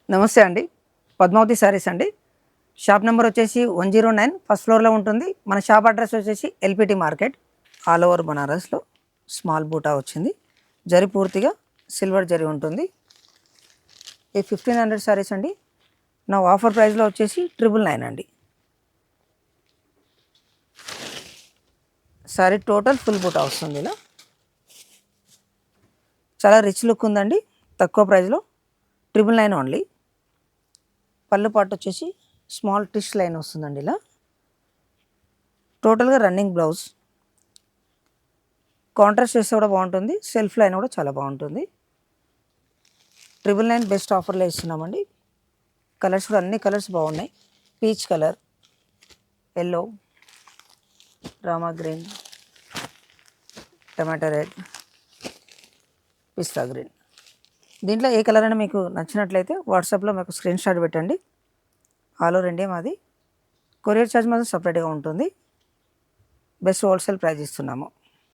నమస్తే అండి. పద్మావతి శారీస్ అండి. షాప్ నెంబర్ వచ్చేసి 109 ఫస్ట్ ఫ్లోర్లో ఉంటుంది. మన షాప్ అడ్రస్ వచ్చేసి ఎల్పిటి మార్కెట్. ఆల్ ఓవర్ బనారస్లో స్మాల్ బూటా వచ్చింది. జరి పూర్తిగా సిల్వర్ జరి ఉంటుంది. ఈ 1500 శారీస్ అండి. నా ఆఫర్ ప్రైస్లో వచ్చేసి 999 అండి. శారీ టోటల్ ఫుల్ బూటా వస్తుంది. ఇలా చాలా రిచ్ లుక్ ఉందండి. తక్కువ ప్రైస్లో 999 ఓన్లీ. పళ్ళు పాటు వచ్చేసి స్మాల్ టిష్ లైన్ వస్తుందండి. ఇలా టోటల్గా రన్నింగ్ బ్లౌజ్. కాంట్రాస్ట్ చేస్తే కూడా బాగుంటుంది. సెల్ఫ్ లైన్ కూడా చాలా బాగుంటుంది. 999 బెస్ట్ ఆఫర్లో ఇస్తున్నామండి. కలర్స్ కూడా అన్ని కలర్స్ బాగున్నాయి. పీచ్ కలర్, ఎల్లో, రామా green, tomato red, pista green. దీంట్లో ఏ కలర్ అయినా మీకు నచ్చినట్లయితే వాట్సాప్లో మీకు స్క్రీన్ షాట్ పెట్టండి. ఆల్ ఓవర్ ఇండియా మాది. కొరియర్ ఛార్జ్ మాత్రం సపరేట్గా ఉంటుంది. బెస్ట్ హోల్సేల్ ప్రైస్ ఇస్తున్నాము.